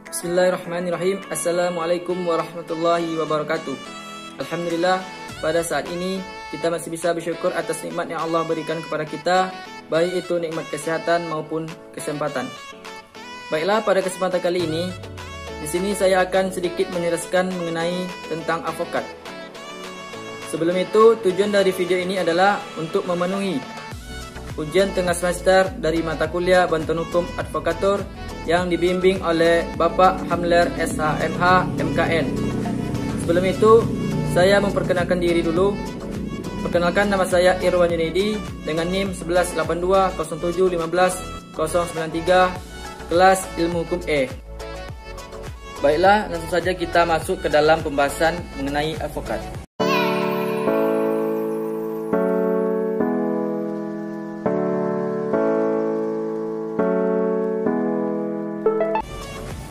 Bismillahirrahmanirrahim. Assalamualaikum warahmatullahi wabarakatuh. Alhamdulillah, pada saat ini kita masih bisa bersyukur atas nikmat yang Allah berikan kepada kita, baik itu nikmat kesehatan maupun kesempatan. Baiklah, pada kesempatan kali ini, di sini saya akan sedikit menjelaskan mengenai tentang avokat. Sebelum itu, tujuan dari video ini adalah untuk memenuhi ujian tengah semester dari mata kuliah Bantuan Hukum Advokatur yang dibimbing oleh Bapak Hamler SHMH MKN. Sebelum itu, saya memperkenalkan diri dulu. Perkenalkan, nama saya Irwan Junedi dengan NIM 118207150093, kelas Ilmu Hukum E. Baiklah, langsung saja kita masuk ke dalam pembahasan mengenai avokat.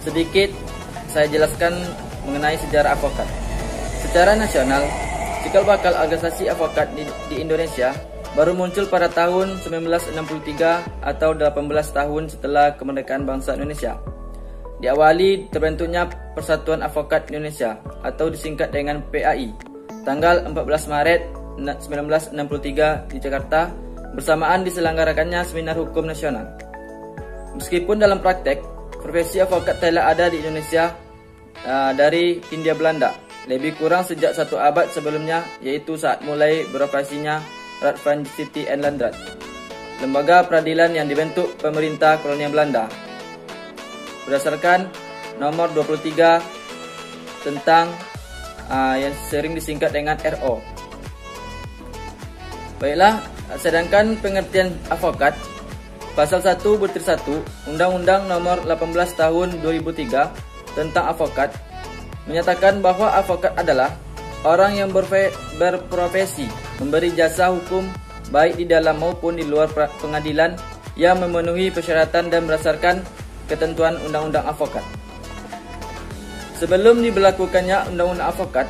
Sedikit saya jelaskan mengenai sejarah avokat. Secara nasional, cikal bakal organisasi avokat di Indonesia baru muncul pada tahun 1963 atau 18 tahun setelah kemerdekaan bangsa Indonesia. Diawali terbentuknya Persatuan Avokat Indonesia atau disingkat dengan PAI tanggal 14 Maret 1963 di Jakarta, bersamaan diselenggarakannya Seminar Hukum Nasional. Meskipun dalam praktek profesi avokat telah ada di Indonesia dari Hindia Belanda, lebih kurang sejak 1 abad sebelumnya, yaitu saat mulai beroperasinya Raad van Justy en Landrat, lembaga peradilan yang dibentuk pemerintah kolonial Belanda, berdasarkan nomor 23 tentang yang sering disingkat dengan RO. Baiklah, sedangkan pengertian avokat Pasal 1 butir 1 Undang-Undang Nomor 18 Tahun 2003 tentang avokat menyatakan bahwa avokat adalah orang yang berprofesi memberi jasa hukum baik di dalam maupun di luar pengadilan yang memenuhi persyaratan dan berdasarkan ketentuan Undang-Undang Avokat. Sebelum diberlakukannya Undang-Undang Avokat,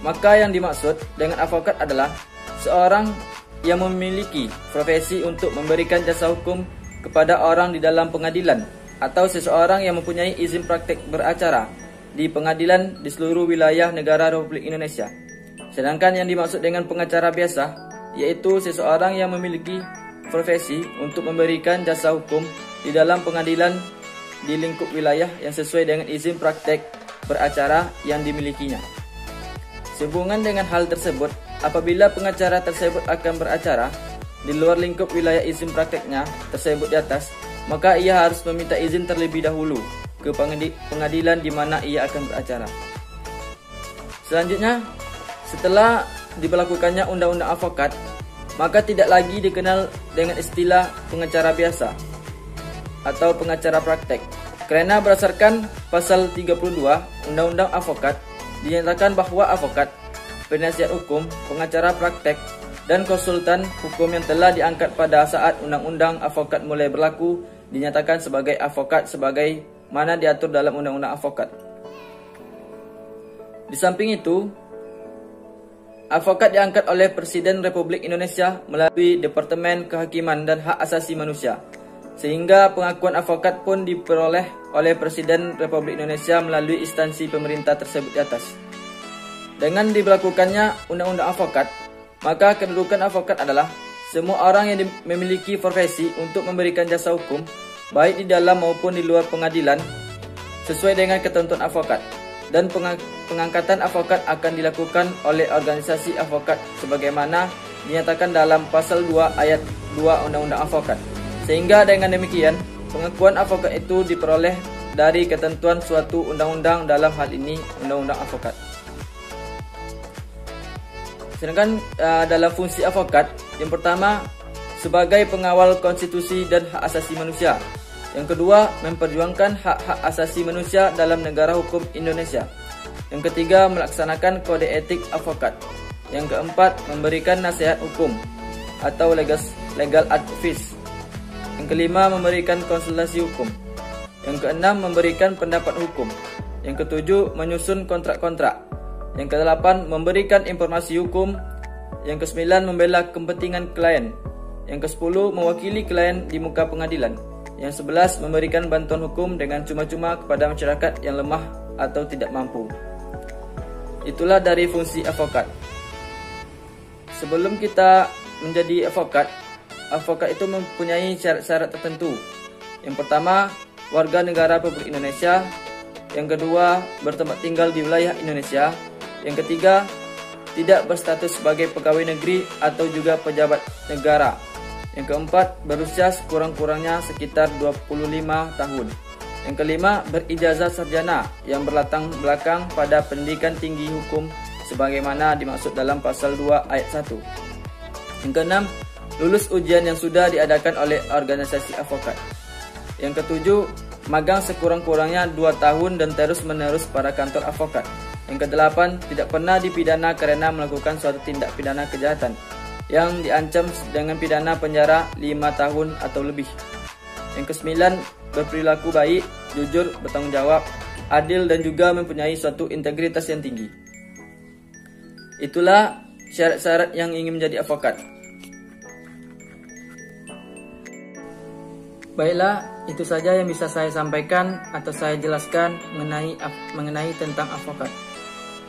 maka yang dimaksud dengan avokat adalah seorang yang memiliki profesi untuk memberikan jasa hukum kepada orang di dalam pengadilan atau seseorang yang mempunyai izin praktek beracara di pengadilan di seluruh wilayah negara Republik Indonesia. Sedangkan yang dimaksud dengan pengacara biasa yaitu seseorang yang memiliki profesi untuk memberikan jasa hukum di dalam pengadilan di lingkup wilayah yang sesuai dengan izin praktek beracara yang dimilikinya. Sehubungan dengan hal tersebut, apabila pengacara tersebut akan beracara di luar lingkup wilayah izin prakteknya tersebut di atas, maka ia harus meminta izin terlebih dahulu ke pengadilan di mana ia akan beracara. Selanjutnya, setelah diberlakukannya Undang-Undang Avokat, maka tidak lagi dikenal dengan istilah pengacara biasa atau pengacara praktek, karena berdasarkan pasal 32 Undang-Undang Avokat dinyatakan bahwa avokat, penasihat hukum, pengacara praktek, dan konsultan hukum yang telah diangkat pada saat Undang-Undang Avokat mulai berlaku dinyatakan sebagai avokat sebagai mana diatur dalam Undang-Undang Avokat. Di samping itu, avokat diangkat oleh Presiden Republik Indonesia melalui Departemen Kehakiman dan Hak Asasi Manusia, sehingga pengakuan avokat pun diperoleh oleh Presiden Republik Indonesia melalui instansi pemerintah tersebut di atas. Dengan diberlakukannya Undang-Undang Avokat, maka kedudukan avokat adalah semua orang yang memiliki profesi untuk memberikan jasa hukum baik di dalam maupun di luar pengadilan sesuai dengan ketentuan avokat, dan pengangkatan avokat akan dilakukan oleh organisasi avokat sebagaimana dinyatakan dalam pasal 2 ayat 2 Undang-Undang Avokat. Sehingga dengan demikian, pengakuan avokat itu diperoleh dari ketentuan suatu undang-undang, dalam hal ini Undang-Undang Avokat. Sedangkan dalam fungsi avokat, yang pertama sebagai pengawal konstitusi dan hak asasi manusia, yang kedua memperjuangkan hak-hak asasi manusia dalam negara hukum Indonesia, yang ketiga melaksanakan kode etik avokat, yang keempat memberikan nasihat hukum atau legal advice, yang kelima memberikan konsultasi hukum, yang keenam memberikan pendapat hukum, yang ketujuh menyusun kontrak-kontrak, yang kedelapan memberikan informasi hukum, yang kesembilan membela kepentingan klien, yang ke-10 mewakili klien di muka pengadilan, Yang 11, memberikan bantuan hukum dengan cuma-cuma kepada masyarakat yang lemah atau tidak mampu. Itulah dari fungsi advokat. Sebelum kita menjadi advokat itu mempunyai syarat-syarat tertentu. Yang pertama, warga negara Republik Indonesia. Yang kedua, bertempat tinggal di wilayah Indonesia. Yang ketiga, tidak berstatus sebagai pegawai negeri atau juga pejabat negara. Yang keempat, berusia sekurang-kurangnya sekitar 25 tahun. Yang kelima, berijazah sarjana yang berlatar belakang pada pendidikan tinggi hukum sebagaimana dimaksud dalam pasal 2 ayat 1. Yang keenam, lulus ujian yang sudah diadakan oleh organisasi advokat. Yang ketujuh, magang sekurang-kurangnya 2 tahun dan terus-menerus pada kantor advokat. Yang kedelapan, tidak pernah dipidana karena melakukan suatu tindak pidana kejahatan yang diancam dengan pidana penjara 5 tahun atau lebih. Yang kesembilan, berperilaku baik, jujur, bertanggung jawab, adil dan juga mempunyai suatu integritas yang tinggi. Itulah syarat-syarat yang ingin menjadi advokat. Baiklah, itu saja yang bisa saya sampaikan atau saya jelaskan mengenai tentang advokat.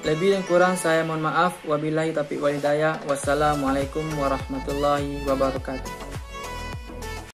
Lebih dan kurang saya mohon maaf. Wabillahi taufiq wal hidayah. Wassalamualaikum warahmatullahi wabarakatuh.